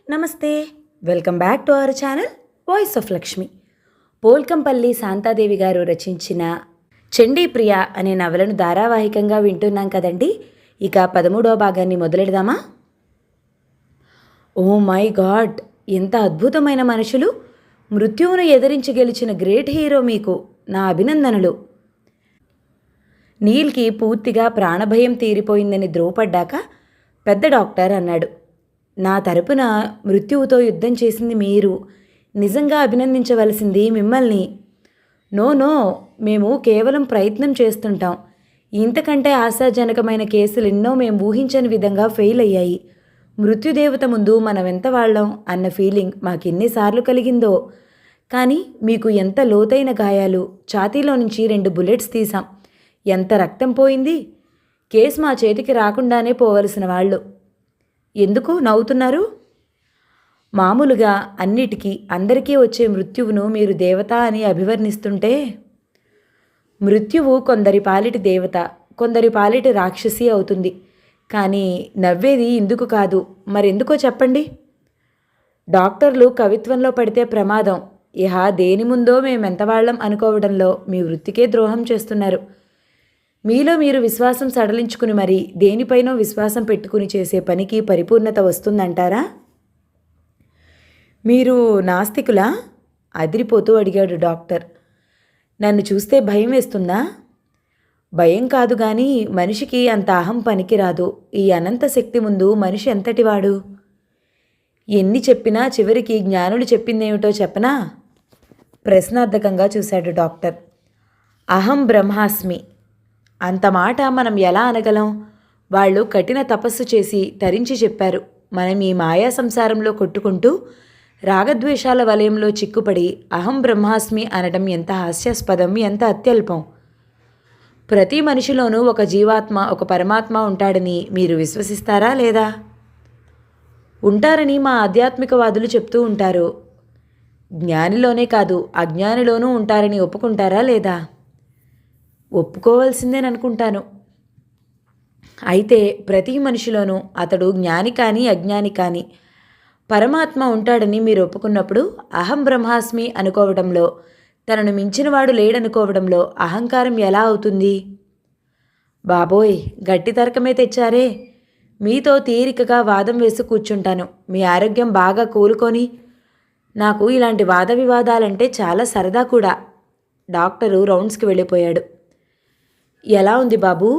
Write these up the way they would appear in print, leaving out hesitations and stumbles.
నమస్తే. Welcome back to our channel voice of Lakshmi. Polkampalli Shanta Devi గారు రచించిన చండీప్రియ అనే నవలను ధారావాహికంగా వింటున్నాం కదండి. ఇక 13వ భాగాన్ని మొదలెడదామా? ఓ మై గాడ్, ఎంత అద్భుతమైన మనుషులు! మృత్యువును ఎదిరించి గెలిచిన గ్రేట్ హీరో, మీకు నా అభినందనలు. నీల్కి పూర్తిగా ప్రాణభయం తీరిపోయిందని ధ్రువపడ్డాక పెద్ద డాక్టర్ అన్నాడు, నా తరపున మృత్యువుతో యుద్ధం చేసింది మీరు. నిజంగా అభినందించవలసింది మిమ్మల్ని. నో, మేము కేవలం ప్రయత్నం చేస్తుంటాం. ఇంతకంటే ఆశాజనకమైన కేసులు ఎన్నో మేము ఊహించని విధంగా ఫెయిల్ అయ్యాయి. మృత్యుదేవత ముందు మనం ఎంత వాళ్ళం అన్న ఫీలింగ్ మాకెన్నిసార్లు కలిగిందో. కానీ మీకు ఎంత లోతైన గాయాలు! ఛాతీలో నుంచి 2 బుల్లెట్స్ తీసాం. ఎంత రక్తం పోయింది! కేసు మా చేతికి రాకుండానే పోవలసిన వాళ్ళు. ఎందుకు నవ్వుతున్నారు? మామూలుగా అన్నిటికీ అందరికీ వచ్చే మృత్యువును మీరు దేవత అని అభివర్ణిస్తుంటే, మృత్యువు కొందరి పాలిటి దేవత, కొందరి పాలిటి రాక్షసి అవుతుంది. కానీ నవ్వేది ఇందుకు కాదు, మరెందుకో చెప్పండి. డాక్టర్లు కవిత్వంలో పడితే ప్రమాదం. ఇహ దేని ముందో మేమెంతవాళ్లం అనుకోవడంలో మీ వృత్తికే ద్రోహం చేస్తున్నారు. మీలో మీరు విశ్వాసం సడలించుకుని మరి దేనిపైనో విశ్వాసం పెట్టుకుని చేసే పనికి పరిపూర్ణత వస్తుందంటారా? మీరు నాస్తికులా? అదిరిపోతూ అడిగాడు డాక్టర్. నన్ను చూస్తే భయం వేస్తుందా? భయం కాదు కానీ మనిషికి అంత అహం పనికిరాదు. ఈ అనంత శక్తి ముందు మనిషి ఎంతటివాడు? ఎన్ని చెప్పినా చివరికి జ్ఞానులు చెప్పిందేమిటో చెప్పనా? ప్రశ్నార్థకంగా చూశాడు డాక్టర్. అహం బ్రహ్మాస్మి. అంత మాట మనం ఎలా అనగలం? వాళ్ళు కఠిన తపస్సు చేసి తరించి చెప్పారు. మనం ఈ మాయా సంసారంలో కొట్టుకుంటూ రాగద్వేషాల వలయంలో చిక్కుపడి అహం బ్రహ్మాస్మి అనడం ఎంత హాస్యాస్పదం, ఎంత అత్యల్పం. ప్రతి మనిషిలోనూ ఒక జీవాత్మ, ఒక పరమాత్మ ఉంటాడని మీరు విశ్వసిస్తారా లేదా? ఉంటారని మా ఆధ్యాత్మికవాదులు చెప్తూ ఉంటారు. జ్ఞానిలోనే కాదు అజ్ఞానిలోనూ ఉంటారని ఒప్పుకుంటారా లేదా? ఒప్పుకోవాల్సిందేననుకుంటాను. అయితే ప్రతి మనిషిలోనూ అతడు జ్ఞాని కానీ అజ్ఞాని కానీ పరమాత్మ ఉంటాడని మీరు ఒప్పుకున్నప్పుడు అహం బ్రహ్మాస్మి అనుకోవడంలో, తనను మించినవాడు లేడనుకోవడంలో అహంకారం ఎలా అవుతుంది? బాబోయ్, గట్టి తర్కమే తెచ్చారే. మీతో తీరికగా వాదం వేసి కూర్చుంటాను. మీ ఆరోగ్యం బాగా కూలుకొని. నాకు ఇలాంటి వాద వివాదాలంటే చాలా సరదా కూడా. డాక్టరు రౌండ్స్కి వెళ్ళిపోయాడు. ఎలా ఉంది బాబూ?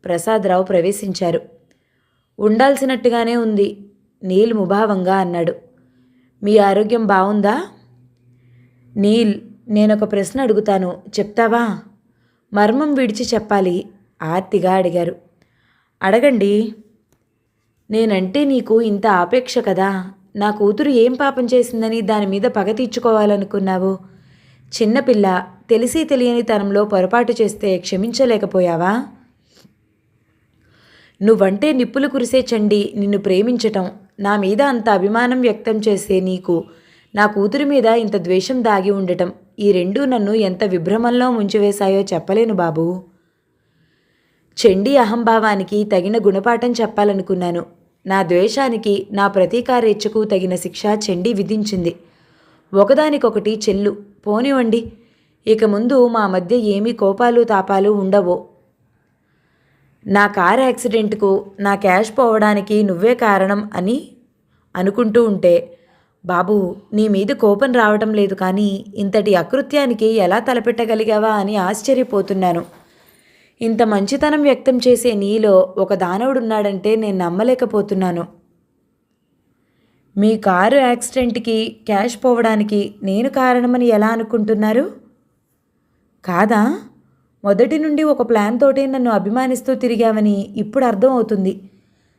ప్రసాదరావు ప్రవేశించారు. ఉండాల్సినట్టుగానే ఉంది, నీల్ ముభావంగా అన్నాడు. మీ ఆరోగ్యం బాగుందా? నీల్, నేనొక ప్రశ్న అడుగుతాను, చెప్తావా? మర్మం విడిచి చెప్పాలి, ఆర్తిగా అడిగారు. అడగండి. నేనంటే నీకు ఇంత ఆపేక్ష కదా. నా కూతురు ఏం పాపం చేసిందని దాని మీద పగ తీర్చుకోవాలనుకున్నావు? చిన్నపిల్ల, తెలిసి తెలియని తనంలో పొరపాటు చేస్తే క్షమించలేకపోయావా? నువ్వంటే నిప్పులు కురిసే చండి నిన్ను ప్రేమించటం, నా మీద అంత అభిమానం వ్యక్తం చేసే నీకు నా కూతురి మీద ఇంత ద్వేషం దాగి ఉండటం, ఈ రెండూ నన్ను ఎంత విభ్రమంలో ముంచివేశాయో చెప్పలేను బాబూ. చండీ అహంభావానికి తగిన గుణపాఠం చెప్పాలనుకున్నాను. నా ద్వేషానికి, నా ప్రతీకారేచ్ఛకు తగిన శిక్ష చండీ విధించింది. ఒకదానికొకటి చెల్లు. పోనివ్వండి, ఇక ముందు మా మధ్య ఏమీ కోపాలు తాపాలు ఉండవు. నా కారు యాక్సిడెంట్కు, నా క్యాష్ పోవడానికి నువ్వే కారణం అని అనుకుంటూ ఉంటే, బాబు నీ మీద కోపం రావటం లేదు, కానీ ఇంతటి అకృత్యానికి ఎలా తలపెట్టగలిగావా అని ఆశ్చర్యపోతున్నాను. ఇంత మంచితనం వ్యక్తం చేసే నీలో ఒక దానవుడున్నాడంటే నేను నమ్మలేకపోతున్నాను. మీ కారు యాక్సిడెంట్కి, క్యాష్ పోవడానికి నేను కారణమని ఎలా అనుకుంటున్నారు? కాదా? మొదటి నుండి ఒక ప్లాన్ తోటే నన్ను అభిమానిస్తూ తిరిగావని ఇప్పుడు అర్థం అవుతుంది.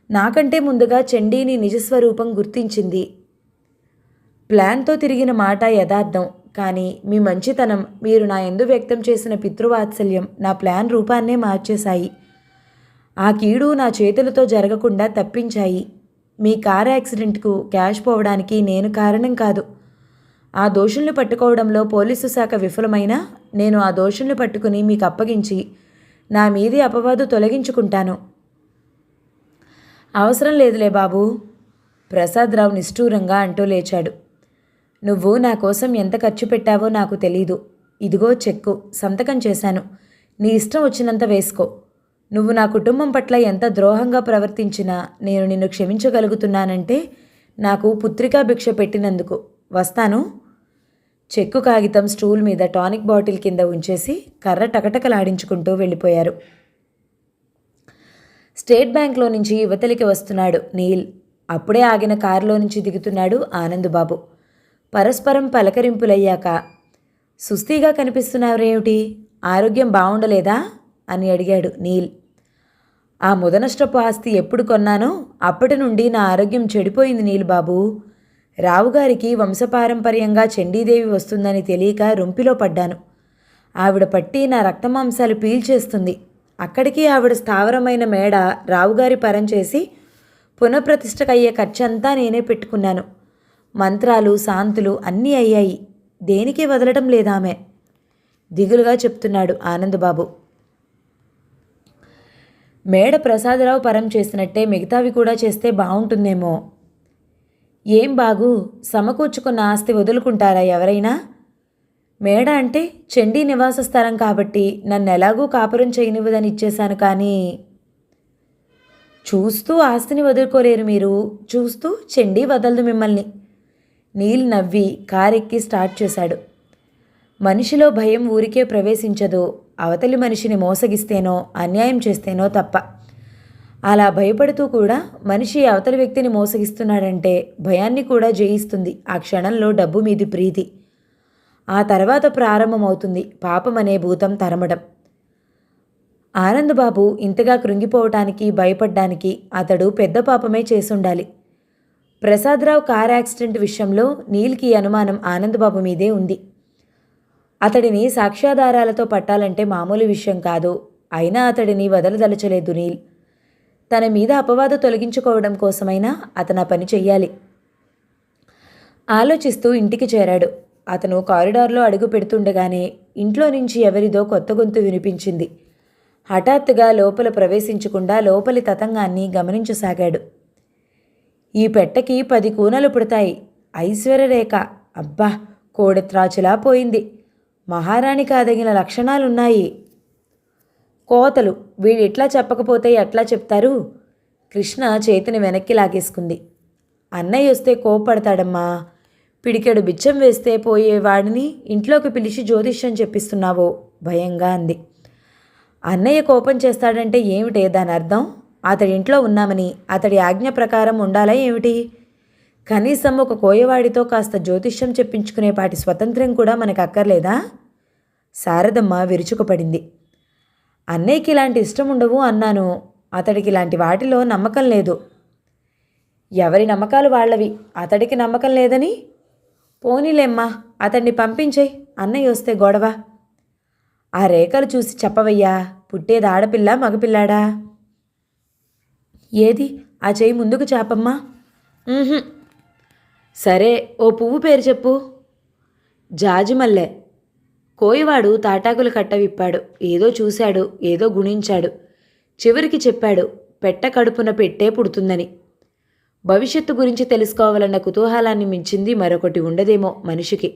నాకంటే ముందుగా చండీని నిజస్వరూపం గుర్తించింది. ప్లాన్తో తిరిగిన మాట యథార్థం, కానీ మీ మంచితనం, మీరు నా యందు వ్యక్తం చేసిన పితృవాత్సల్యం నా ప్లాన్ రూపాన్నే మార్చేశాయి. ఆ కీడు నా చేతులతో జరగకుండా తప్పించాయి. మీ కార్ యాక్సిడెంట్కు, క్యాష్ పోవడానికి నేను కారణం కాదు. ఆ దోషుల్ని పట్టుకోవడంలో పోలీసు శాఖ విఫలమైనా నేను ఆ దోషుల్ని పట్టుకుని మీకు అప్పగించి నా మీది అపవాదు తొలగించుకుంటాను. అవసరం లేదులే బాబూ. ప్రసాదరావు నిష్ఠూరంగా అంటూ లేచాడు. నువ్వు నా కోసం ఎంత ఖర్చు పెట్టావో నాకు తెలీదు. ఇదిగో చెక్కు, సంతకం చేశాను. నీ ఇష్టం వచ్చినంత వేసుకో. నువ్వు నా కుటుంబం పట్ల ఎంత ద్రోహంగా ప్రవర్తించినా నేను నిన్ను క్షమించగలుగుతున్నానంటే నాకు పుత్రికా భిక్ష పెట్టినందుకు. వస్తాను. చెక్కు కాగితం స్టూల్ మీద టానిక్ బాటిల్ కింద ఉంచేసి కర్ర టకటకలాడించుకుంటూ వెళ్ళిపోయారు. స్టేట్ బ్యాంక్లో నుంచి యువతలికి వస్తున్నాడు నీల్. అప్పుడే ఆగిన కారులో నుంచి దిగుతున్నాడు ఆనందబాబు. పరస్పరం పలకరింపులయ్యాక, సుస్తీగా కనిపిస్తున్నారేమిటి, ఆరోగ్యం బాగుండలేదా అని అడిగాడు నీల్. ఆ ముదనష్టపు ఆస్తి ఎప్పుడు కొన్నానో అప్పటి నుండి నా ఆరోగ్యం చెడిపోయింది నీల్ బాబు. రావుగారికి వంశపారంపర్యంగా చండీదేవి వస్తుందని తెలియక రొంపిలో పడ్డాను. ఆవిడ పట్టి నా రక్తమాంసాలు పీల్చేస్తుంది. అక్కడికి ఆవిడ స్థావరమైన మేడ రావుగారి పరం చేసి పునఃప్రతిష్టకయ్యే ఖర్చంతా నేనే పెట్టుకున్నాను. మంత్రాలు శాంతులు అన్నీ అయ్యాయి. దేనికి వదలటం లేదామె దిగులుగా చెప్తున్నాడు ఆనందబాబు. మేడ ప్రసాదరావు పరం చేసినట్టే మిగతావి కూడా చేస్తే బాగుంటుందేమో. ఏం బాగు, సమకూర్చుకున్న ఆస్తి వదులుకుంటారా ఎవరైనా? మేడ అంటే చండీ నివాస స్థలం కాబట్టి నన్ను ఎలాగూ కాపురం చేయనివ్వదని ఇచ్చేశాను. కానీ చూస్తూ ఆస్తిని వదులుకోలేరు మీరు, చూస్తూ చండీ వదలదు మిమ్మల్ని. నీల్ నవ్వి కారెక్కి స్టార్ట్ చేశాడు. మనిషిలో భయం ఊరికే ప్రవేశించదు, అవతలి మనిషిని మోసగిస్తేనో అన్యాయం చేస్తేనో తప్ప. అలా భయపడుతూ కూడా మనిషి అవతలి వ్యక్తిని మోసగిస్తున్నాడంటే భయాన్ని కూడా జయిస్తుంది ఆ క్షణంలో డబ్బు మీది ప్రీతి. ఆ తర్వాత ప్రారంభమవుతుంది పాపమనే భూతం తరమడం. ఆనందబాబు ఇంతగా కృంగిపోవటానికి భయపడ్డానికి అతడు పెద్ద పాపమే చేసుండాలి. ప్రసాదరావు కార్ యాక్సిడెంట్ విషయంలో నీల్కి అనుమానం ఆనందబాబు మీదే ఉంది. అతడిని సాక్ష్యాధారాలతో పట్టాలంటే మామూలు విషయం కాదు. అయినా అతడిని వదలదలచలేదు నీల్. తన మీద అపవాద తొలగించుకోవడం కోసమైనా అతను ఆ పని చెయ్యాలి. ఆలోచిస్తూ ఇంటికి చేరాడు. అతను కారిడార్లో అడుగు పెడుతుండగానే ఇంట్లో నుంచి ఎవరిదో కొత్త గొంతు వినిపించింది. హఠాత్తుగా లోపల ప్రవేశించకుండా లోపలి తతంగాన్ని గమనించసాగాడు. ఈ పెట్టకి 10 కూనలు పుడతాయి. ఐశ్వర్యరేఖ అబ్బా కోడెత్రాచులా పోయింది. మహారాణి కాదగిన లక్షణాలున్నాయి. కోతలు వీడిట్లా చెప్పకపోతే ఎట్లా చెప్తారు? కృష్ణ చేతిని వెనక్కి లాగేసుకుంది. అన్నయ్య వస్తే కోపడతాడమ్మా. పిడికెడు బిచ్చం వేస్తే పోయేవాడిని ఇంట్లోకి పిలిచి జ్యోతిష్యం చెప్పిస్తున్నావో భయంగా అంది. అన్నయ్య కోపం చేస్తాడంటే ఏమిటే దాని అర్థం? అతడి ఇంట్లో ఉన్నామని అతడి ఆజ్ఞ ప్రకారం ఉండాలా ఏమిటి? కనీసం ఒక కోయవాడితో కాస్త జ్యోతిష్యం చెప్పించుకునేపాటి స్వతంత్రం కూడా మనకు అక్కర్లేదా? శారదమ్మ విరుచుకుపడింది. అన్నయ్యకి ఇలాంటి ఇష్టం ఉండవు అన్నాను. అతడికి ఇలాంటి వాటిలో నమ్మకం లేదు. ఎవరి నమ్మకాలు వాళ్ళవి. అతడికి నమ్మకం లేదని? పోనీలేమ్మా, అతన్ని పంపించేయి. అన్నయ్య వస్తే గొడవ. ఆ రేఖలు చూసి చెప్పవయ్యా, పుట్టేది ఆడపిల్ల మగపిల్లాడా? ఏది ఆ చెయ్యి ముందుకు చాపమ్మా. సరే, ఓ పువ్వు పేరు చెప్పు. జాజిమల్లె. కోయివాడు తాటాకులు కట్ట విప్పాడు. ఏదో చూశాడు, ఏదో గుణించాడు. చివరికి చెప్పాడు, పెట్ట కడుపున పెట్టే పుడుతుందని. భవిష్యత్తు గురించి తెలుసుకోవాలన్న కుతూహలాన్ని మించింది మరొకటి ఉండదేమో మనిషికి.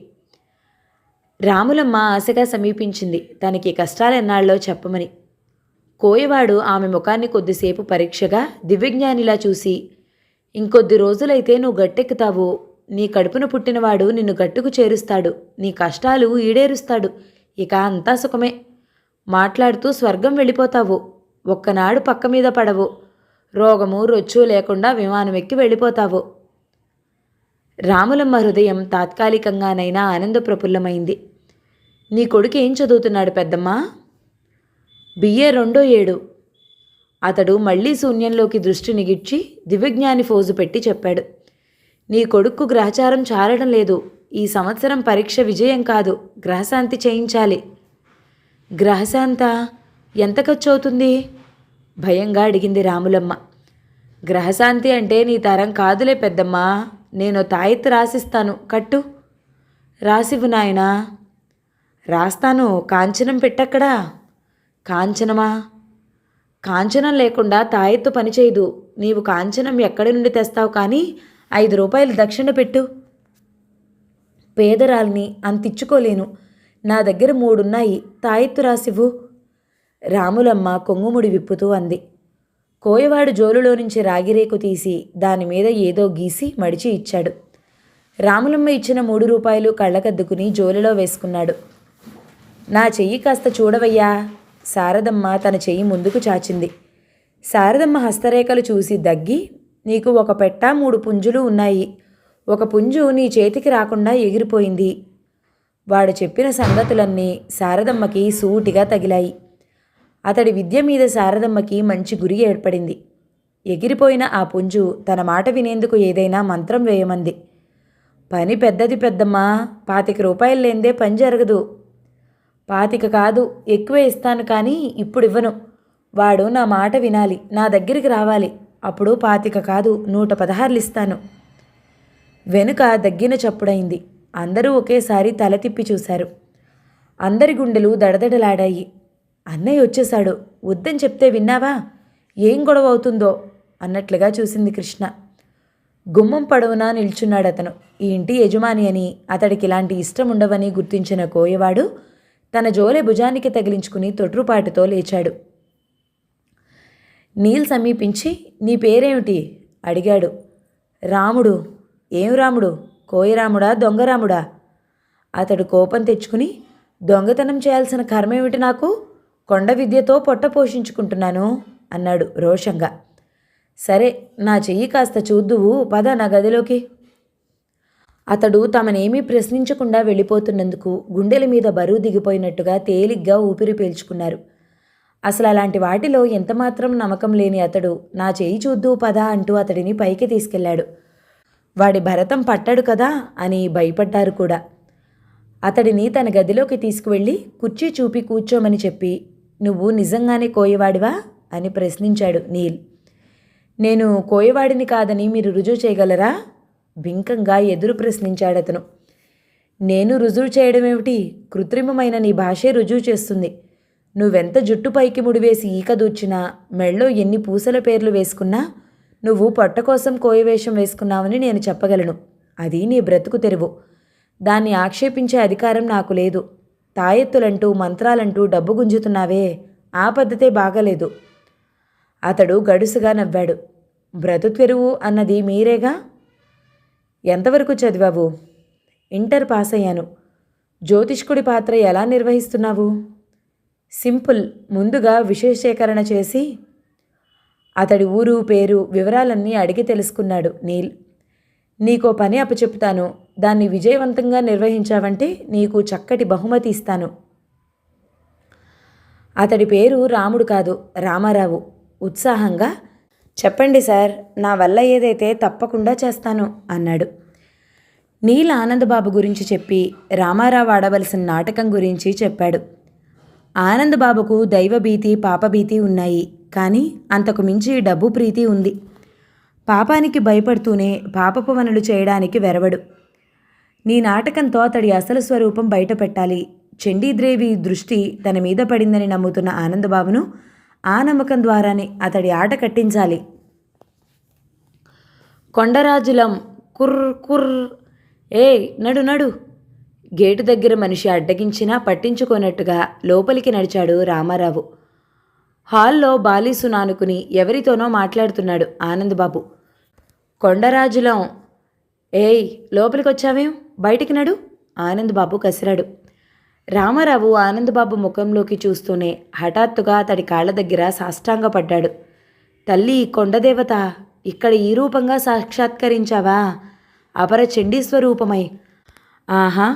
రాములమ్మ ఆశగా సమీపించింది తనకి కష్టాలెన్నాళ్ళో చెప్పమని. కోయవాడు ఆమె ముఖాన్ని కొద్దిసేపు పరీక్షగా దివ్యజ్ఞానిలా చూసి, ఇంకొద్ది రోజులైతే నువ్వు గట్టెక్కుతావు. నీ కడుపున పుట్టినవాడు నిన్ను గట్టుకు చేరుస్తాడు. నీ కష్టాలు ఈడేరుస్తాడు. ఇక అంతా సుఖమే. మాట్లాడుతూ స్వర్గం వెళ్ళిపోతావు. ఒక్కనాడు పక్క మీద పడవు. రోగము రొచ్చు లేకుండా విమానం ఎక్కి వెళ్ళిపోతావు. రాములమ్మ హృదయం తాత్కాలికంగానైనా ఆనందప్రఫుల్లమైంది. నీ కొడుకు ఏం చదువుతున్నాడు పెద్దమ్మా? BA 2వ ఏడు. అతడు మళ్లీ శూన్యంలోకి దృష్టి నిగిడ్చి దివ్యజ్ఞాని ఫోజు పెట్టి చెప్పాడు. నీ కొడుకు గ్రహచారం చాలడం లేదు. ఈ సంవత్సరం పరీక్ష విజయం కాదు, గ్రహశాంతి చేయించాలి. గ్రహశాంత ఎంత ఖర్చు అవుతుంది? భయంగా అడిగింది రాములమ్మ. గ్రహశాంతి అంటే నీ తరం కాదులే పెద్దమ్మా. నేను తాయెత్తు రాసిస్తాను, కట్టు. రాసివ్వు నాయనా. రాస్తాను, కాంచనం పెట్టక్కడా. కాంచనమా? కాంచనం లేకుండా తాయెత్తు పనిచేయదు. నీవు కాంచనం ఎక్కడి నుండి తెస్తావు కానీ ₹5 దక్షిణ పెట్టు. పేదరాల్ని అంతిచ్చుకోలేను. నా దగ్గర 3 తాయెత్తు రాసివ్వు. రాములమ్మ కొంగుముడి విప్పుతూ అంది. కోయవాడు జోలులో నుంచి రాగిరేకు తీసి దానిమీద ఏదో గీసి మడిచి ఇచ్చాడు. రాములమ్మ ఇచ్చిన ₹3 కళ్ళకద్దుకుని జోలులో వేసుకున్నాడు. నా చెయ్యి కాస్త చూడవయ్యా. శారదమ్మ తన చెయ్యి ముందుకు చాచింది. శారదమ్మ హస్తరేఖలు చూసి దగ్గి, నీకు 1 పెట్ట 3 పుంజులు ఉన్నాయి. 1 పుంజు నీ చేతికి రాకుండా ఎగిరిపోయింది. వాడు చెప్పిన సంగతులన్నీ శారదమ్మకి సూటిగా తగిలాయి. అతడి విద్య మీద శారదమ్మకి మంచి గురి ఏర్పడింది. ఎగిరిపోయిన ఆ పుంజు తన మాట వినేందుకు ఏదైనా మంత్రం వేయమంది. పని పెద్దది పెద్దమ్మా, ₹25 లేందే పని జరగదు. 25 కాదు, ఎక్కువే ఇస్తాను, కానీ ఇప్పుడు ఇవ్వను. వాడు నా మాట వినాలి, నా దగ్గరికి రావాలి. అప్పుడు 25 కాదు, 116 ఇస్తాను. వెనుక దగ్గిన చప్పుడైంది. అందరూ ఒకేసారి తల తిప్పి చూశారు. అందరి గుండెలు దడదడలాడాయి. అన్నయ్య వచ్చేశాడు. వద్దని చెప్తే విన్నావా? ఏం గొడవ అవుతుందో అన్నట్లుగా చూసింది కృష్ణ. గుమ్మం పొడవునా నిల్చున్నాడతను. ఈ ఇంటి యజమాని అని, అతడికి ఇలాంటి ఇష్టం ఉండవని గుర్తించిన కోయవాడు తన జోలె భుజానికి తగిలించుకుని తొట్రుపాటుతో లేచాడు. నీల్ సమీపించి, నీ పేరేమిటి అడిగాడు. రాముడు. ఏం రాముడు? కోయరాముడా, దొంగరాముడా? అతడు కోపం తెచ్చుకుని, దొంగతనం చేయాల్సిన కర్మేమిటి నాకు? కొండ విద్యతో పొట్ట పోషించుకుంటున్నాను అన్నాడు రోషంగా. సరే, నా చెయ్యి కాస్త చూద్దువు, పద నా గదిలోకి. అతడు తమనేమీ ప్రశ్నించకుండా వెళ్ళిపోతున్నందుకు గుండెల మీద బరువు దిగిపోయినట్టుగా తేలిగ్గా ఊపిరి పీల్చుకున్నారు. అసలు అలాంటి వాటిలో ఎంతమాత్రం నమ్మకం లేని అతడు నా చెయ్యి చూద్దు పద అంటూ అతడిని పైకి తీసుకెళ్లాడు. వాడి భరతం పట్టాడు కదా అని భయపడ్డారు కూడా. అతడిని తన గదిలోకి తీసుకువెళ్ళి కుర్చీ చూపి కూర్చోమని చెప్పి, నువ్వు నిజంగానే కోయవాడివా అని ప్రశ్నించాడు నీల్. నేను కోయవాడిని కాదని మీరు రుజువు చేయగలరా? బింకంగా ఎదురు ప్రశ్నించాడతను. నేను రుజువు చేయడమేమిటి? కృత్రిమమైన నీ భాషే రుజువు చేస్తుంది. నువ్వెంత జుట్టు పైకి ముడివేసి ఈక దూర్చినా, మెళ్ళో ఎన్ని పూసల పేర్లు వేసుకున్నా, నువ్వు పొట్ట కోసం కోయవేషం వేసుకున్నావని నేను చెప్పగలను. అది నీ బ్రతుకు తెరువు. దాన్ని ఆక్షేపించే అధికారం నాకు లేదు. తాయెత్తులంటూ మంత్రాలంటూ డబ్బు గుంజుతున్నావే, ఆ పద్ధతే బాగలేదు. అతడు గడుసుగా నవ్వాడు. బ్రతుకు అన్నది మీరేగా. ఎంతవరకు చదివావు? ఇంటర్ పాస్ అయ్యాను. జ్యోతిష్కుడి పాత్ర ఎలా నిర్వహిస్తున్నావు? సింపుల్. ముందుగా విశేషీకరణ చేసి అతడి ఊరు పేరు వివరాలన్నీ అడిగి తెలుసుకున్నాడు నీల్. నీకో పని అప్పచెప్తాను. దాన్ని విజయవంతంగా నిర్వహించావంటే నీకు చక్కటి బహుమతి ఇస్తాను. అతడి పేరు రాముడు కాదు, రామారావు. ఉత్సాహంగా, చెప్పండి సార్, నా వల్ల ఏదైతే తప్పకుండా చేస్తాను అన్నాడు. నీల్ ఆనందబాబు గురించి చెప్పి రామారావు ఆడవలసిన నాటకం గురించి చెప్పాడు. ఆనందబాబుకు దైవభీతి పాపభీతి ఉన్నాయి, కానీ అంతకు మించి డబ్బు ప్రీతి ఉంది. పాపానికి భయపడుతూనే పాపపు పనులు చేయడానికి వెరవడు. నీ నాటకంతో అతడి అసలు స్వరూపం బయటపెట్టాలి. చండీదేవి దృష్టి తన మీద పడిందని నమ్ముతున్న ఆనందబాబును ఆ నమ్మకం ద్వారానే అతడి ఆట కట్టించాలి. కొండరాజులం కుర్ర్ కుర్ర్. నడు నడు. గేటు దగ్గర మనిషి అడ్డగించినా పట్టించుకోనట్టుగా లోపలికి నడిచాడు రామారావు. హాల్లో బాలీసు నానుకుని ఎవరితోనో మాట్లాడుతున్నాడు ఆనందబాబు. కొండరాజులం. లోపలికొచ్చావేం? బయటికి నడు. ఆనందబాబు కసిరాడు. రామారావు ఆనందబాబు ముఖంలోకి చూస్తూనే హఠాత్తుగా అతడి కాళ్ల దగ్గర సాష్టాంగపడ్డాడు. తల్లి కొండదేవత, ఇక్కడ ఈ రూపంగా సాక్షాత్కరించావా? అపర చండీస్వరూపమై. ఆహా,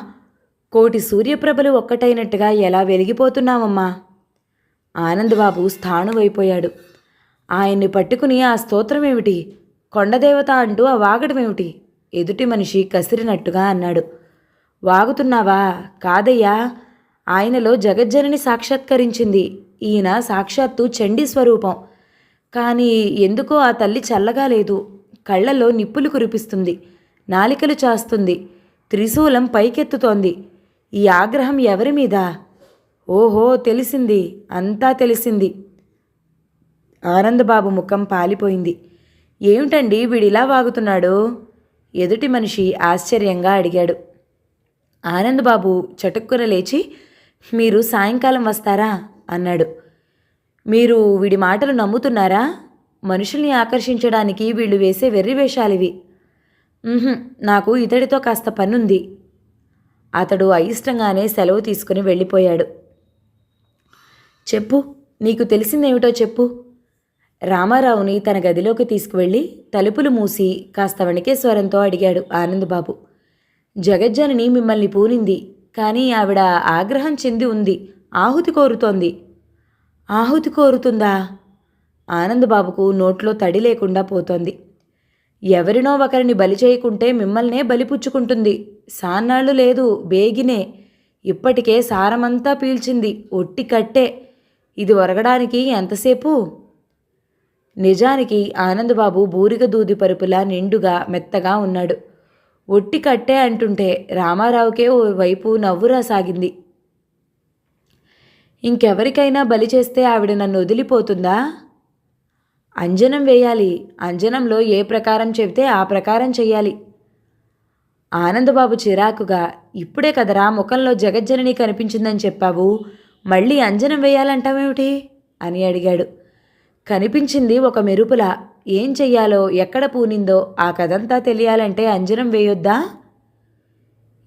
కోటి సూర్యప్రభలు ఒక్కటైనట్టుగా ఎలా వెలిగిపోతున్నావమ్మా! ఆనందబాబు స్థాణువైపోయాడు. ఆయన్ని పట్టుకుని ఆ స్తోత్రమేమిటి, కొండదేవత అంటూ ఆ వాగడమేమిటి? ఎదుటి మనిషి కసిరినట్టుగా అన్నాడు. వాగుతున్నావా? కాదయ్యా, ఆయనలో జగజ్జనని సాక్షాత్కరించింది. ఈయన సాక్షాత్తు చండీ స్వరూపం. కానీ ఎందుకో ఆ తల్లి చల్లగా లేదు. కళ్ళలో నిప్పులు కురిపిస్తుంది, నాలికలు చాస్తుంది, త్రిశూలం పైకెత్తుతోంది. ఈ ఆగ్రహం ఎవరి మీద? ఓహో, తెలిసింది, అంతా తెలిసింది. ఆనందబాబు ముఖం పాలిపోయింది. ఏమిటండి వీడిలా వాగుతున్నాడు? ఎదుటి మనిషి ఆశ్చర్యంగా అడిగాడు. ఆనందబాబు చటుక్కున లేచి, మీరు సాయంకాలం వస్తారా అన్నాడు. మీరు వీడి మాటలు నమ్ముతున్నారా? మనుషుల్ని ఆకర్షించడానికి వీళ్ళు వేసే వెర్రివేషాలివి. నాకు ఇతడితో కాస్త పనుంది. అతడు అయిష్టంగానే సెలవు తీసుకుని వెళ్ళిపోయాడు. చెప్పు, నీకు తెలిసిందేమిటో చెప్పు. రామారావుని తన గదిలోకి తీసుకువెళ్ళి తలుపులు మూసి కాస్త వణికే స్వరంతో అడిగాడు ఆనందబాబు. జగజ్జనని మిమ్మల్ని పూనింది, కానీ ఆవిడ ఆగ్రహం చెంది ఉంది. ఆహుతి కోరుతోంది. ఆహుతి కోరుతుందా? ఆనందబాబుకు నోట్లో తడి లేకుండా పోతోంది. ఎవరినో ఒకరిని బలి చేయకుంటే మిమ్మల్నే బలిపుచ్చుకుంటుంది. సాన్నాళ్ళు లేదు, బేగినే. ఇప్పటికే సారమంతా పీల్చింది. ఒట్టి కట్టే. ఇది ఒరగడానికి ఎంతసేపు? నిజానికి ఆనందబాబు బూరిగ దూది పరుపులా నిండుగా మెత్తగా ఉన్నాడు. ఒట్టి కట్టే అంటుంటే రామారావుకే ఓ వైపు నవ్వురా సాగింది. ఇంకెవరికైనా బలి చేస్తే ఆవిడ నన్ను వదిలిపోతుందా? అంజనం వేయాలి. అంజనంలో ఏ ప్రకారం చెబితే ఆ ప్రకారం చెయ్యాలి. ఆనందబాబు చిరాకుగా, ఇప్పుడే కదరా ముఖంలో జగజ్జనని కనిపించిందని చెప్పావు, మళ్ళీ అంజనం వేయాలంటావేమిటి అని అడిగాడు. కనిపించింది ఒక మెరుపులా. ఏం చెయ్యాలో, ఎక్కడ పూనిందో ఆ కథంతా తెలియాలంటే అంజనం వేయొద్దా?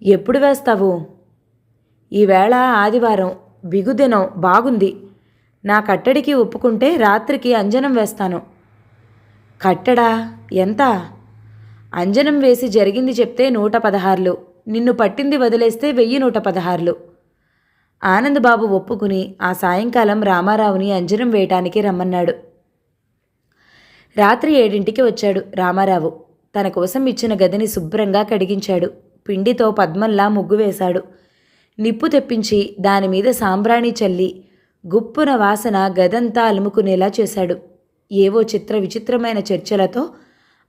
ఎప్పుడు వేస్తావు? ఈవేళ ఆదివారం, బిగుదినం బాగుంది. నా కట్టడికి ఒప్పుకుంటే రాత్రికి అంజనం వేస్తాను. కట్టడా? ఎంత? అంజనం వేసి జరిగింది చెప్తే 116. నిన్ను పట్టింది వదిలేస్తే 1116. ఆనందబాబు ఒప్పుకుని ఆ సాయంకాలం రామారావుని అంజనం వేయటానికి రమ్మన్నాడు. రాత్రి 7ంటికి వచ్చాడు రామారావు. తన కోసం ఇచ్చిన గదిని శుభ్రంగా కడిగించాడు. పిండితో పద్మంలా ముగ్గు వేశాడు. నిప్పు తెప్పించి దానిమీద సాంబ్రాణి చల్లి గుప్పున వాసన గదంతా అలుముకునేలా చేశాడు. ఏవో చిత్ర విచిత్రమైన చర్చలతో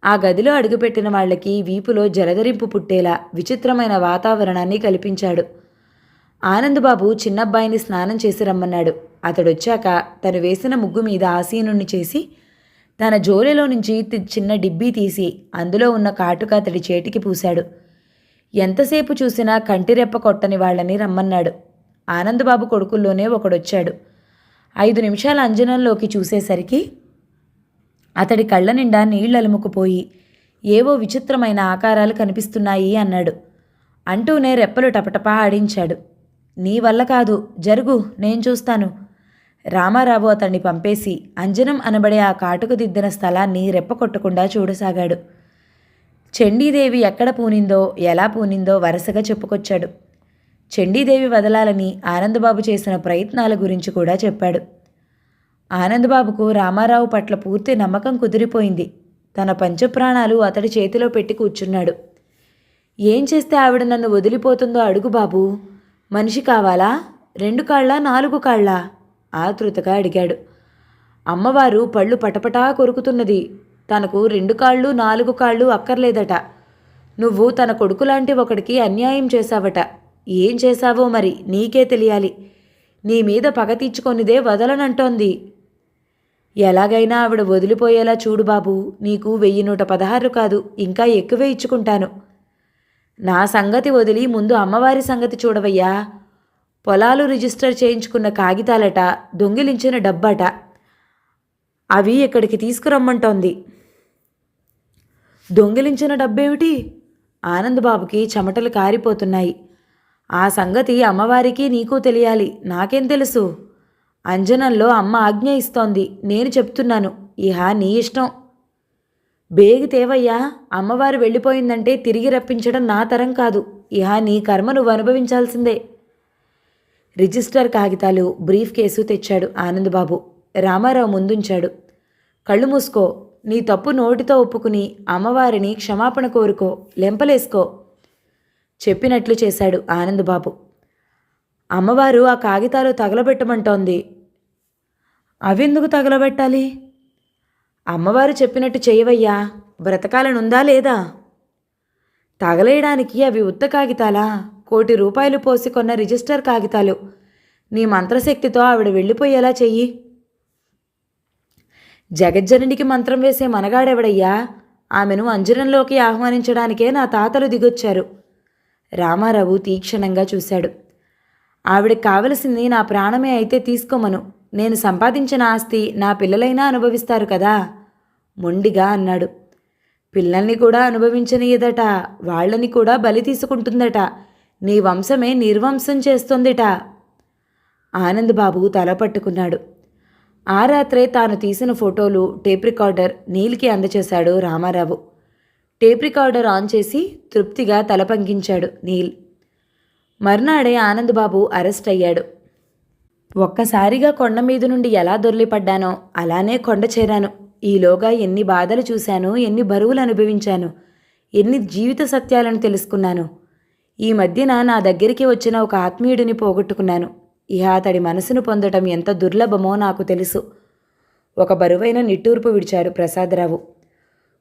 ఆ గదిలో అడుగుపెట్టిన వాళ్లకి వీపులో జలధరింపు పుట్టేలా విచిత్రమైన వాతావరణాన్ని కల్పించాడు. ఆనందబాబు చిన్నబ్బాయిని స్నానం చేసి రమ్మన్నాడు. అతడొచ్చాక తను వేసిన ముగ్గు మీద ఆసీనుణ్ణి చేసి తన జోలెలో నుంచి చిన్న డిబ్బీ తీసి అందులో ఉన్న కాటుక అతడి చేతికి పూశాడు. ఎంతసేపు చూసినా కంటిరెప్ప కొట్టని వాళ్ళని రమ్మన్నాడు. ఆనందబాబు కొడుకుల్లోనే ఒకడొచ్చాడు. 5 నిమిషాల అంజనంలోకి చూసేసరికి అతడి కళ్ళ నిండా నీళ్లలుముకుపోయి ఏవో విచిత్రమైన ఆకారాలు కనిపిస్తున్నాయి అన్నాడు. అంటూనే రెప్పలు టపటపా ఆడించాడు. నీ వల్ల కాదు, జరుగు, నేను చూస్తాను. రామారావు అతన్ని పంపేసి అంజనం అనబడే ఆ కాటుకు దిద్దిన స్థలాన్ని రెప్ప కొట్టకుండా చూడసాగాడు. చండీదేవి ఎక్కడ పూనిందో, ఎలా పూనిందో వరుసగా చెప్పుకొచ్చాడు. చండీదేవి వదలాలని ఆనందబాబు చేసిన ప్రయత్నాల గురించి కూడా చెప్పాడు. ఆనందబాబుకు రామారావు పట్ల పూర్తి నమ్మకం కుదిరిపోయింది. తన పంచప్రాణాలు అతడి చేతిలో పెట్టి కూర్చున్నాడు. ఏం చేస్తే ఆవిడ నన్ను వదిలిపోతుందో అడుగు బాబూ. మనిషి కావాలా? 2 కాళ్ళా 4 కాళ్ళా? ఆతృతగా అడిగాడు. అమ్మవారు పళ్ళు పటపటా కొరుకుతున్నది. తనకు 2 కాళ్ళు 4 కాళ్ళు అక్కర్లేదట. నువ్వు తన కొడుకులాంటి ఒకడికి అన్యాయం చేశావట. ఏం చేశావో మరి నీకే తెలియాలి. నీ మీద పగ తీర్చుకొనిదే వదలనంటోంది. ఎలాగైనా ఆవిడ వదిలిపోయేలా చూడు బాబు. నీకు 1116 కాదు, ఇంకా ఎక్కువే ఇచ్చుకుంటాను. నా సంగతి వదిలి ముందు అమ్మవారి సంగతి చూడవయ్యా. పొలాలు రిజిస్టర్ చేయించుకున్న కాగితాలట, దొంగిలించిన డబ్బట. అవి ఇక్కడికి తీసుకురమ్మంటోంది. దొంగిలించిన డబ్బేమిటి? ఆనందబాబుకి చెమటలు కారిపోతున్నాయి. ఆ సంగతి అమ్మవారికి నీకు తెలియాలి. నాకేం తెలుసు? అంజనంలో అమ్మ ఆజ్ఞ ఇస్తోంది. నేను చెప్తున్నాను. ఇహ నీ ఇష్టం. బేగితేవయ్యా. అమ్మవారు వెళ్ళిపోయిందంటే తిరిగి రప్పించడం నా తరం కాదు. ఇహ నీ కర్మ నువ్వు అనుభవించాల్సిందే. రిజిస్టర్ కాగితాలు, బ్రీఫ్ కేసు తెచ్చాడు ఆనందబాబు. రామారావు ముందుంచాడు. కళ్ళు మూసుకో. నీ తప్పు నోటితో ఒప్పుకుని అమ్మవారిని క్షమాపణ కోరుకో, లెంపలేసుకో. చెప్పినట్లు చేశాడు ఆనందబాబు. అమ్మవారు ఆ కాగితాలు తగలబెట్టమంటోంది. అవెందుకు తగలబెట్టాలి? అమ్మవారు చెప్పినట్టు చేయవయ్యా. బ్రతకాలనుందా లేదా? తగలేయడానికి అవి ఉత్త కాగితాలా? 1 కోటి రూపాయలు పోసి కొన్న రిజిస్టర్ కాగితాలు. నీ మంత్రశక్తితో ఆవిడ వెళ్ళిపోయేలా చెయ్యి. జగజ్జననికి మంత్రం వేసే మనగాడెవడయ్యా? ఆమెను అంజనంలోకి ఆహ్వానించడానికే నా తాతలు దిగొచ్చారు. రామారావు తీక్షణంగా చూశాడు. ఆవిడకి కావలసింది నా ప్రాణమే అయితే తీసుకోమను. నేను సంపాదించిన ఆస్తి నా పిల్లలైనా అనుభవిస్తారు కదా, మొండిగా అన్నాడు. పిల్లల్ని కూడా అనుభవించనీయదట, వాళ్ళని కూడా బలి తీసుకుంటుందట. నీ వంశమే నిర్వంశం చేస్తుందిట. ఆనందబాబు తల పట్టుకున్నాడు. ఆ రాత్రే తాను తీసిన ఫోటోలు టేప్ రికార్డర్ నీల్కి అందచేశాడు రామారావు. టేప్ రికార్డర్ ఆన్ చేసి తృప్తిగా తల పంకించాడు నీల్. మర్నాడే ఆనందబాబు అరెస్ట్ అయ్యాడు. ఒక్కసారిగా కొండ మీద నుండి ఎలా దొర్లిపడ్డానో అలానే కొండ చేరాను. ఈలోగా ఎన్ని బాధలు చూశాను, ఎన్ని బరువులు అనుభవించాను, ఎన్ని జీవిత సత్యాలను తెలుసుకున్నాను. ఈ మధ్యన నా దగ్గరికి వచ్చిన ఒక ఆత్మీయుడిని పోగొట్టుకున్నాను. ఇహ అతడి మనసును పొందటం ఎంత దుర్లభమో నాకు తెలుసు. ఒక బరువైన నిట్టూర్పు విడిచారు ప్రసాదరావు.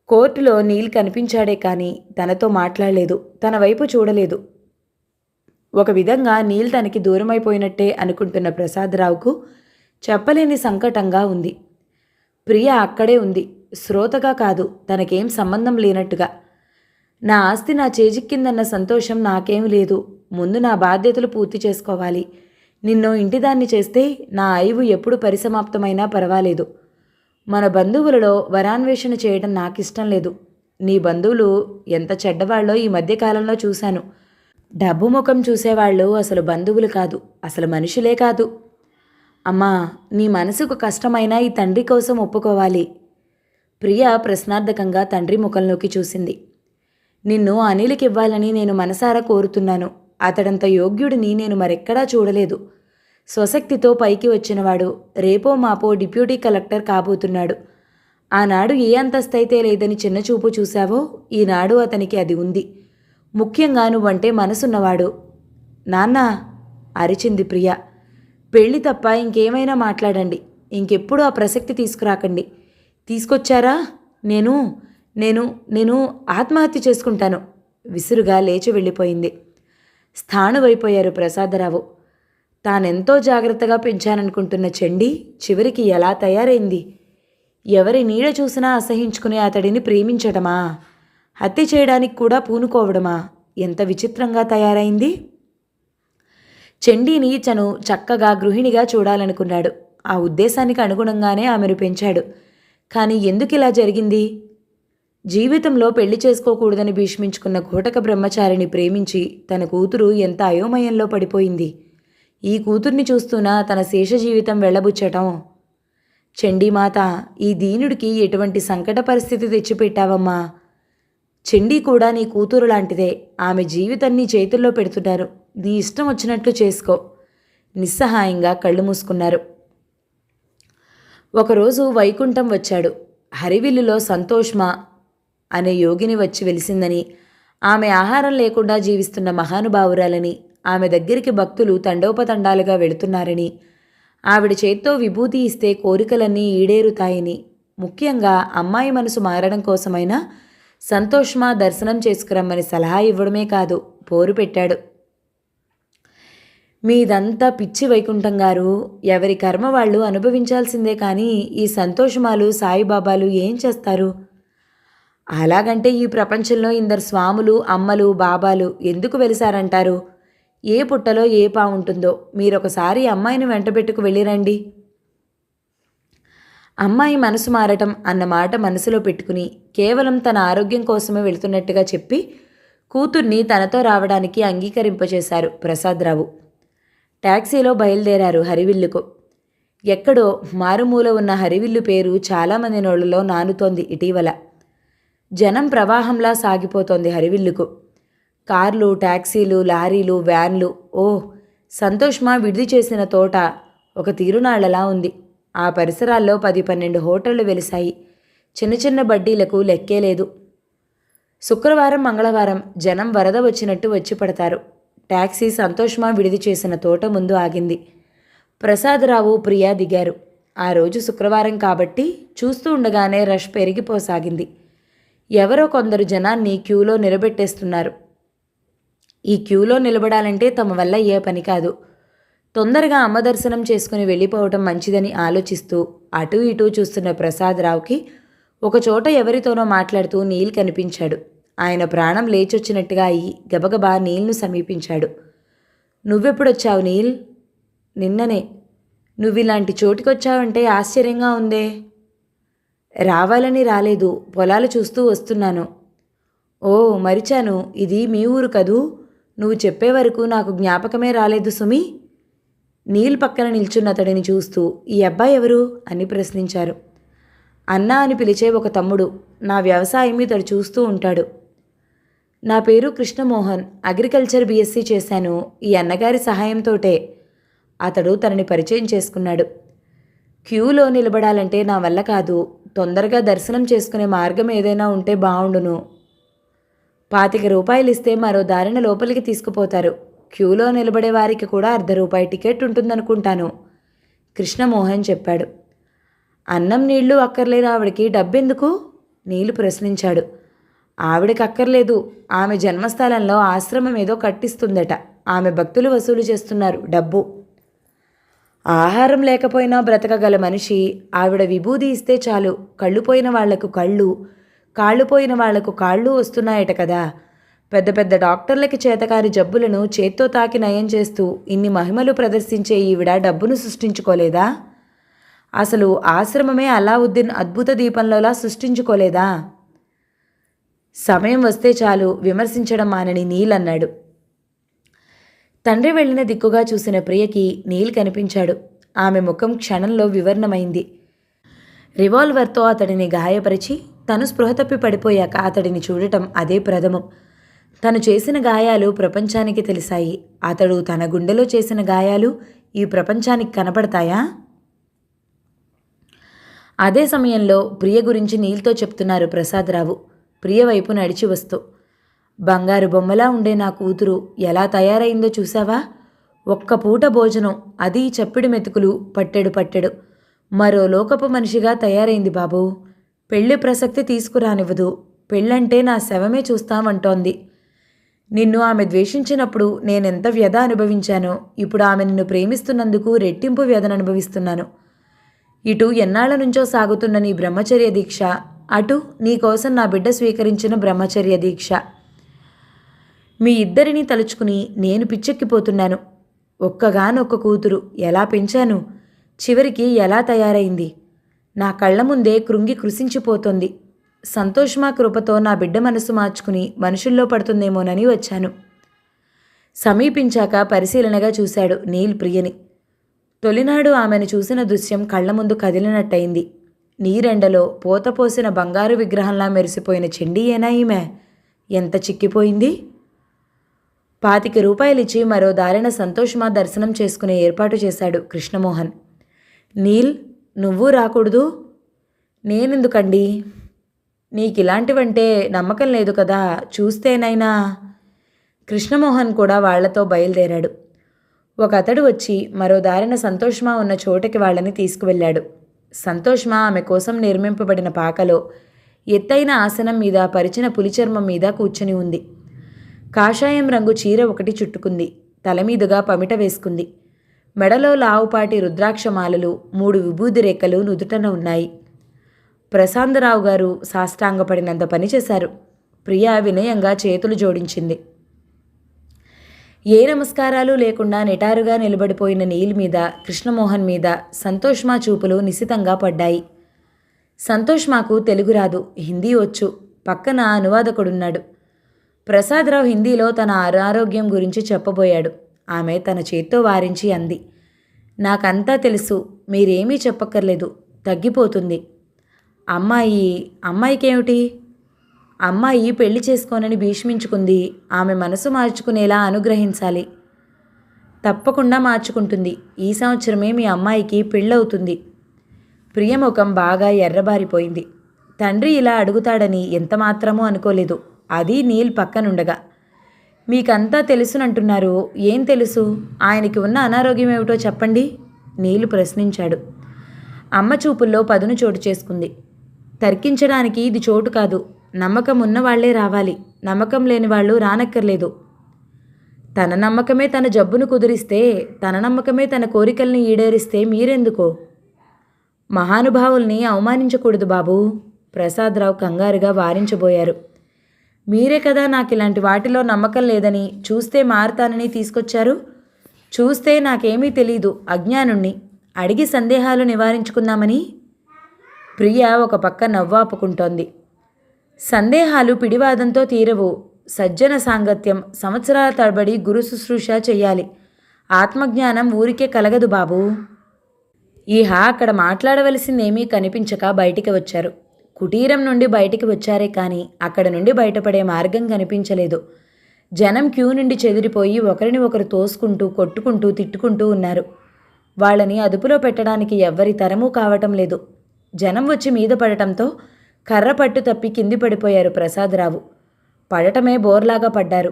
కోర్టులో నీల్ కనిపించాడే కానీ తనతో మాట్లాడలేదు, తన వైపు చూడలేదు. ఒక విధంగా నీల్ తనకి దూరమైపోయినట్టే అనుకుంటున్న ప్రసాదరావుకు చెప్పలేని సంకటంగా ఉంది. ప్రియ అక్కడే ఉంది, శ్రోతగా కాదు, తనకేం సంబంధం లేనట్టుగా. నా ఆస్తి నా చేజిక్కిందన్న సంతోషం నాకేం లేదు. ముందు నా బాధ్యతలు పూర్తి చేసుకోవాలి. నిన్నో ఇంటిదాన్ని చేస్తే నా ఆయువు ఎప్పుడు పరిసమాప్తమైనా పర్వాలేదు. మన బంధువులలో వరాన్వేషణ చేయడం నాకిష్టం లేదు. నీ బంధువులు ఎంత చెడ్డవాళ్ళో ఈ మధ్యకాలంలో చూశాను. డబ్బు ముఖం చూసేవాళ్ళు అసలు బంధువులు కాదు, అసలు మనుషులే కాదు. అమ్మా, నీ మనసుకు కష్టమైనా ఈ తండ్రి కోసం ఒప్పుకోవాలి. ప్రియ ప్రశ్నార్థకంగా తండ్రి ముఖంలోకి చూసింది. నిన్ను అనిల్కి ఇవ్వాలని నేను మనసారా కోరుతున్నాను. అతడంత యోగ్యుడిని నేను మరెక్కడా చూడలేదు. స్వశక్తితో పైకి వచ్చినవాడు, రేపో మాపో డిప్యూటీ కలెక్టర్ కాబోతున్నాడు. ఆనాడు ఏ అంతస్తైతే లేదని చిన్నచూపు చూశావో ఈనాడు అతనికి అది ఉంది. ముఖ్యంగా నువ్వంటే మనసున్నవాడు. నాన్న, అరిచింది ప్రియ. పెళ్ళి తప్ప ఇంకేమైనా మాట్లాడండి, ఇంకెప్పుడు ఆ ప్రసక్తి తీసుకురాకండి. తీసుకొచ్చారా? నేను నేను నేను ఆత్మహత్య చేసుకుంటాను. విసురుగా లేచి వెళ్ళిపోయింది. స్థాణువైపోయారు ప్రసాదరావు. తానెంతో జాగ్రత్తగా పెంచాననుకుంటున్న చండి చివరికి ఎలా తయారైంది? ఎవరి నీడ చూసినా అసహించుకునే అతడిని ప్రేమించడమా? హత్య చేయడానికి కూడా పూనుకోవడమా? ఎంత విచిత్రంగా తయారైంది. చండీని తను చక్కగా గృహిణిగా చూడాలనుకున్నాడు. ఆ ఉద్దేశానికి అనుగుణంగానే ఆమెను పెంచాడు. కానీ ఎందుకు ఇలా జరిగింది? జీవితంలో పెళ్లి చేసుకోకూడదని భీష్మించుకున్న ఘోటక బ్రహ్మచారిని ప్రేమించి తన కూతురు ఎంత అయోమయంలో పడిపోయింది. ఈ కూతుర్ని చూస్తూనా తన శేష జీవితం వెళ్ళబుచ్చటం. చండీమాత, ఈ దీనుడికి ఎటువంటి సంకట పరిస్థితి తెచ్చిపెట్టావమ్మా. చండీ కూడా నీ కూతురు లాంటిదే. ఆమె జీవితం నీ చేతుల్లో పెడుతున్నారు. నీ ఇష్టం వచ్చినట్లు చేసుకో. నిస్సహాయంగా కళ్ళు మూసుకున్నారు. ఒకరోజు వైకుంఠం వచ్చాడు. హరివిల్లులో సంతోష్మా అనే యోగిని వచ్చి వెలిసిందని, ఆమె ఆహారం లేకుండా జీవిస్తున్న మహానుభావురాలని, ఆమె దగ్గరికి భక్తులు తండోపతండాలుగా వెళుతున్నారని, ఆవిడ చేత్తో విభూతి ఇస్తే కోరికలన్నీ ఈడేరుతాయని, ముఖ్యంగా అమ్మాయి మనసు మారడం కోసమైనా సంతోష్మా దర్శనం చేసుకురమ్మని సలహా ఇవ్వడమే కాదు, పోరు పెట్టాడు. మీదంతా పిచ్చి వైకుంఠం గారు. ఎవరి కర్మ వాళ్ళు అనుభవించాల్సిందే కానీ ఈ సంతోషమాలు సాయిబాబాలు ఏం చేస్తారు? అలాగంటే ఈ ప్రపంచంలో ఇందరు స్వాములు, అమ్మలు, బాబాలు ఎందుకు వెలిసారంటారు? ఏ పుట్టలో ఏ పావుంటుందో. మీరొకసారి అమ్మాయిని వెంటబెట్టుకు వెళ్ళిరండి. అమ్మాయి మనసు మారటం అన్న మాట మనసులో పెట్టుకుని కేవలం తన ఆరోగ్యం కోసమే వెళుతున్నట్టుగా చెప్పి కూతుర్ని తనతో రావడానికి అంగీకరింపచేశారు ప్రసాదరావు. టాక్సీలో బయలుదేరారు హరివిల్లుకు. ఎక్కడో మారుమూల ఉన్న హరివిల్లు పేరు చాలామంది నోళ్లలో నానుతోంది ఇటీవల. జనం ప్రవాహంలా సాగిపోతోంది హరివిల్లుకు. కార్లు, టాక్సీలు, లారీలు, వ్యాన్లు. ఓ, సంతోష్మా విడిది చేసిన తోట ఒక తీరునాళ్లలా ఉంది. ఆ పరిసరాల్లో 10-12 హోటళ్లు వెలిశాయి. చిన్న చిన్న బడ్డీలకు లెక్కే లేదు. శుక్రవారం, మంగళవారం జనం వరద వచ్చినట్టు వచ్చి పడతారు. టాక్సీ సంతోష్మా విడిది చేసిన తోట ముందు ఆగింది. ప్రసాదరావు, ప్రియా దిగారు. ఆ రోజు శుక్రవారం కాబట్టి చూస్తూ ఉండగానే రష్ పెరిగిపోసాగింది. ఎవరో కొందరు జనాన్ని క్యూలో నిలబెట్టేస్తున్నారు. ఈ క్యూలో నిలబడాలంటే తమ వల్ల ఏ పని కాదు. తొందరగా అమ్మ దర్శనం చేసుకుని వెళ్ళిపోవటం మంచిదని ఆలోచిస్తూ అటూ ఇటూ చూస్తున్న ప్రసాదరావుకి ఒకచోట ఎవరితోనో మాట్లాడుతూ నీల్ కనిపించాడు. ఆయన ప్రాణం లేచొచ్చినట్టుగా అయి గబగబా నీల్ను సమీపించాడు. నువ్వెప్పుడొచ్చావు నీల్? నిన్ననే. నువ్విలాంటి చోటికొచ్చావంటే ఆశ్చర్యంగా ఉందే. రావాలని రాలేదు, పొలాలు చూస్తూ వస్తున్నాను. ఓ మరిచాను, ఇది మీ ఊరు కదూ? నువ్వు చెప్పే వరకు నాకు జ్ఞాపకమే రాలేదు సుమి. నీల్ పక్కన నిల్చున్న అతడిని చూస్తూ ఈ అబ్బాయి ఎవరు అని ప్రశ్నించారు. అన్నా అని పిలిచే ఒక తమ్ముడు. నా వ్యవసాయం ఇతడు చూస్తూ ఉంటాడు. నా పేరు కృష్ణమోహన్, అగ్రికల్చర్ బీఎస్సీ చేశాను. ఈ అన్నగారి సహాయంతోటే. అతడు తనని పరిచయం చేసుకున్నాడు. క్యూలో నిలబడాలంటే నా వల్ల కాదు. తొందరగా దర్శనం చేసుకునే మార్గం ఏదైనా ఉంటే బావుండును. 25 రూపాయలు ఇస్తే మరో దారిన లోపలికి తీసుకుపోతారు. క్యూలో నిలబడే వారికి కూడా ₹1/2 టికెట్ ఉంటుందనుకుంటాను, కృష్ణమోహన్ చెప్పాడు. అన్నం నీళ్లు అక్కర్లేని ఆవిడకి డబ్బెందుకు? నీలు ప్రశ్నించాడు. ఆవిడకి అక్కర్లేదు. ఆమె జన్మస్థలంలో ఆశ్రమం ఏదో కట్టిస్తుందట. ఆమె భక్తులు వసూలు చేస్తున్నారు డబ్బు. ఆహారం లేకపోయినా బ్రతకగల మనిషి. ఆవిడ విభూది ఇస్తే చాలు, కళ్ళు పోయిన వాళ్లకు కళ్ళు, కాళ్ళు పోయిన వాళ్లకు కాళ్ళు వస్తున్నాయట కదా. పెద్ద పెద్ద డాక్టర్లకి చేతకారి జబ్బులను చేత్తో తాకి నయం చేస్తూ ఇన్ని మహిమలు ప్రదర్శించే ఈవిడ డబ్బును సృష్టించుకోలేదా? అసలు ఆశ్రమమే అలావుద్దీన్ అద్భుత దీపంలోలా సృష్టించుకోలేదా? సమయం వస్తే చాలు విమర్శించడం మానని నీల్ అన్నాడు. తండ్రి వెళ్ళిన దిక్కుగా చూసిన ప్రియకి నీల్ కనిపించాడు. ఆమె ముఖం క్షణంలో వివర్ణమైంది. రివాల్వర్తో అతడిని గాయపరిచి తను స్పృహ తప్పి పడిపోయాక అతడిని చూడటం అదే ప్రథమం. తను చేసిన గాయాలు ప్రపంచానికి తెలిసాయి. అతడు తన గుండెలో చేసిన గాయాలు ఈ ప్రపంచానికి కనపడతాయా? అదే సమయంలో ప్రియ గురించి నీల్తో చెప్తున్నారు ప్రసాదరావు. ప్రియ వైపు నడిచి వస్తూ, బంగారు బొమ్మలా ఉండే నా కూతురు ఎలా తయారైందో చూసావా? ఒక్క పూట భోజనం, అది చప్పిడి మెతుకులు పట్టెడు. మరో లోకపు మనిషిగా తయారైంది బాబూ. పెళ్లి ప్రసక్తి తీసుకురానివ్వదు. పెళ్ళంటే నా శవమే చూస్తామంటోంది. నిన్ను ఆమె ద్వేషించినప్పుడు నేనెంత వ్యధ అనుభవించానో ఇప్పుడు ఆమె నిన్ను ప్రేమిస్తున్నందుకు రెట్టింపు వ్యధను అనుభవిస్తున్నాను. ఇటు ఎన్నాళ్ల నుంచో సాగుతున్న నీ బ్రహ్మచర్య దీక్ష, అటు నీకోసం నా బిడ్డ స్వీకరించిన బ్రహ్మచర్య దీక్ష. మీ ఇద్దరినీ తలుచుకుని నేను పిచ్చెక్కిపోతున్నాను. ఒక్కగానొక్క కూతురు ఎలా పెంచాను, చివరికి ఎలా తయారైంది. నా కళ్ల ముందే కృంగి కృశించిపోతోంది. సంతోష్మా కృపతో నా బిడ్డ మనసు మార్చుకుని మనుషుల్లో పడుతుందేమోనని వచ్చాను. సమీపించాక పరిశీలనగా చూశాడు నీల్ ప్రియని. తొలినాడు ఆమెను చూసిన దృశ్యం కళ్ల ముందు కదిలినట్టయింది. నీరెండలో పోతపోసిన బంగారు విగ్రహంలా మెరిసిపోయిన చెండియేనా ఈమె? ఎంత చిక్కిపోయింది. 25 రూపాయలిచ్చి మరో దారిన సంతోష్మా దర్శనం చేసుకునే ఏర్పాటు చేశాడు కృష్ణమోహన్. నీల్, నువ్వు రాకూడదు? నేనెందుకండి? నీకిలాంటివంటే నమ్మకం లేదు కదా, చూస్తేనైనా. కృష్ణమోహన్ కూడా వాళ్లతో బయలుదేరాడు. ఒక అతడు వచ్చి మరో దారిన సంతోష్మా ఉన్న చోటకి వాళ్ళని తీసుకువెళ్ళాడు. సంతోష్మా ఆమె కోసం నిర్మింపబడిన పాకలో ఎత్తైన ఆసనం మీద పరిచిన పులిచర్మం మీద కూర్చుని ఉంది. కాషాయం రంగు చీర ఒకటి చుట్టుకుంది. తలమీదుగా పమిట వేసుకుంది. మెడలో లావుపాటి రుద్రాక్షమాలలు, 3 విభూది రేఖలు నుదుటన ఉన్నాయి. ప్రశాంతరావు గారు సాష్టాంగపడినంత పనిచేశారు. ప్రియ వినయంగా చేతులు జోడించింది. ఏ నమస్కారాలు లేకుండా నిటారుగా నిలబడిపోయిన నీల్ మీద, కృష్ణమోహన్ మీద సంతోష్మా చూపులు నిశితంగా పడ్డాయి. సంతోష్మాకు తెలుగు రాదు, హిందీ వచ్చు. పక్కన అనువాదకుడున్నాడు. ప్రసాదరావు హిందీలో తన అనారోగ్యం గురించి చెప్పబోయాడు. ఆమె తన చేత్తో వారించి అంది, నాకంతా తెలుసు, మీరేమీ చెప్పక్కర్లేదు, తగ్గిపోతుంది. అమ్మాయికేమిటి? అమ్మాయి పెళ్లి చేసుకోనని భీష్మించుకుంది. ఆమె మనసు మార్చుకునేలా అనుగ్రహించాలి. తప్పకుండా మార్చుకుంటుంది. ఈ సంవత్సరమే మీ అమ్మాయికి పెళ్ళవుతుంది. ప్రియముఖం బాగా ఎర్రబారిపోయింది. తండ్రి ఇలా అడుగుతాడని ఎంతమాత్రమూ అనుకోలేదు. అది నీల్ పక్కనుండగా. మీకంతా తెలుసునంటున్నారు, ఏం తెలుసు? ఆయనకి ఉన్న అనారోగ్యం ఏమిటో చెప్పండి, నీలు ప్రశ్నించాడు. అమ్మ చూపుల్లో పదును చోటు చేసుకుంది. తర్కించడానికి ఇది చోటు కాదు. నమ్మకం ఉన్నవాళ్లే రావాలి, నమ్మకం లేని వాళ్ళు రానక్కర్లేదు. తన నమ్మకమే తన జబ్బును కుదిరిస్తే, తన నమ్మకమే తన కోరికల్ని ఈడేరిస్తే మీరెందుకో? మహానుభావుల్ని అవమానించకూడదు బాబూ. ప్రసాదరావు కంగారుగా వారించబోయారు. మీరే కదా నాకు ఇలాంటి వాటిలో నమ్మకం లేదని, చూస్తే మారుతానని తీసుకొచ్చారు. చూస్తే నాకేమీ తెలీదు, అజ్ఞానుణ్ణి. అడిగి సందేహాలు నివారించుకుందామని. ప్రియ ఒక పక్క నవ్వాపుకుంటోంది. సందేహాలు పిడివాదంతో తీరవు. సజ్జన సాంగత్యం, సంవత్సరాల తరబడి గురు శుశ్రూష చెయ్యాలి. ఆత్మజ్ఞానం ఊరికే కలగదు బాబూ. ఈహా అక్కడ మాట్లాడవలసిందేమీ కనిపించక బయటికి వచ్చారు. కుటీరం నుండి బయటికి వచ్చారే కానీ అక్కడ నుండి బయటపడే మార్గం కనిపించలేదు. జనం క్యూ నుండి చెదిరిపోయి ఒకరిని ఒకరు తోసుకుంటూ, కొట్టుకుంటూ, తిట్టుకుంటూ ఉన్నారు. వాళ్ళని అదుపులో పెట్టడానికి ఎవ్వరి తరమూ కావటం లేదు. జనం వచ్చి మీద పడటంతో కర్ర పట్టు తప్పి కింది పడిపోయారు ప్రసాదరావు. పడటమే బోర్లాగా పడ్డారు.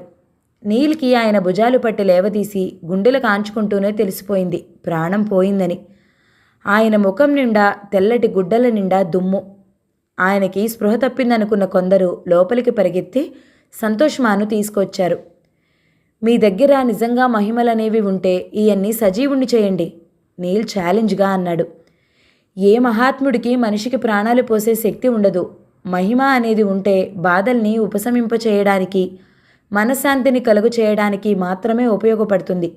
నీల్కి ఆయన భుజాలు పట్టి లేవదీసి గుండెలు కాంచుకుంటూనే తెలిసిపోయింది ప్రాణం పోయిందని. ఆయన ముఖం నిండా తెల్లటి గుడ్డల నిండా దుమ్ము. ఆయనకి స్పృహ తప్పిందనుకున్న కొందరు లోపలికి పరిగెత్తి సంతోష్మాను తీసుకొచ్చారు. మీ దగ్గర నిజంగా మహిమలనేవి ఉంటే ఇవన్నీ సజీవుణ్ణి చేయండి, నీల్ ఛాలెంజ్గా అన్నాడు. ఏ మహాత్ముడికి మనిషికి ప్రాణాలు పోసే శక్తి ఉండదు. మహిమ అనేది ఉంటే బాధల్ని ఉపశమింపచేయడానికి, మనశ్శాంతిని కలుగు చేయడానికి మాత్రమే ఉపయోగపడుతుంది.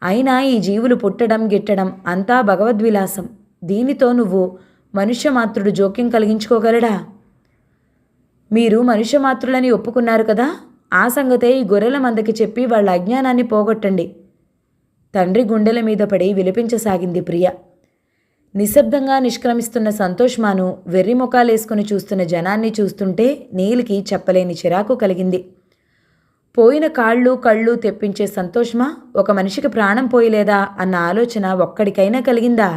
అయినా ఈ జీవులు పుట్టడం గిట్టడం అంతా భగవద్విలాసం. దీనితో నువ్వు మనుష్యమాత్రుడు జోక్యం కలిగించుకోగలడా? మీరు మనుష్యమాత్రులని ఒప్పుకున్నారు కదా, ఆ సంగతే ఈ గొర్రెల మందకి చెప్పి వాళ్ళ అజ్ఞానాన్ని పోగొట్టండి. తండ్రి గుండెల మీద పడి విలపించసాగింది ప్రియ. నిశ్శబ్దంగా నిష్క్రమిస్తున్న సంతోష్మాను వెర్రిముఖాలేసుకుని చూస్తున్న జనాన్ని చూస్తుంటే నీలికి చెప్పలేని చిరాకు కలిగింది. పోయిన కాళ్ళు కళ్ళు తెప్పించే సంతోష్మా ఒక మనిషికి ప్రాణం పోయలేదా అన్న ఆలోచన ఒక్కడికైనా కలిగిందా?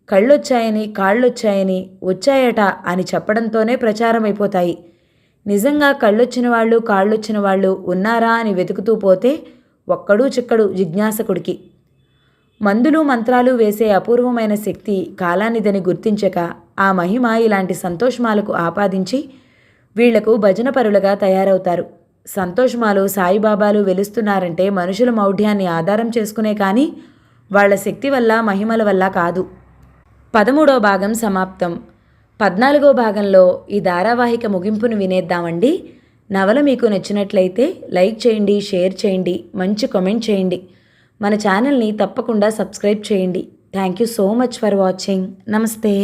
కళ్ళొచ్చాయని, కాళ్ళొచ్చాయని, వచ్చాయట అని చెప్పడంతోనే ప్రచారం అయిపోతాయి. నిజంగా కళ్ళొచ్చిన వాళ్ళు, కాళ్ళొచ్చిన వాళ్ళు ఉన్నారా అని వెతుకుతూ పోతే ఒక్కడూ చిక్కడు జిజ్ఞాసకుడికి. మందులు మంత్రాలు వేసే అపూర్వమైన శక్తి కాలానిదని గుర్తించక ఆ మహిమ ఇలాంటి సంతోష్మాలకు ఆపాదించి వీళ్లకు భజన పరులుగా తయారవుతారు. సంతోష్మాలు, సాయిబాబాలు వెలుస్తున్నారంటే మనుషుల మౌఢ్యాన్ని ఆధారం చేసుకునే కానీ వాళ్ల శక్తి వల్ల, మహిమల వల్ల కాదు. 13వ భాగం సమాప్తం. 14వ భాగంలో ఈ ధారావాహిక ముగింపును వినేద్దామండి. నవల మీకు నచ్చినట్లయితే లైక్ చేయండి, షేర్ చేయండి, మంచి కామెంట్ చేయండి. మన ఛానల్ని తప్పకుండా సబ్స్క్రైబ్ చేయండి. Thank you so much for watching. నమస్తే.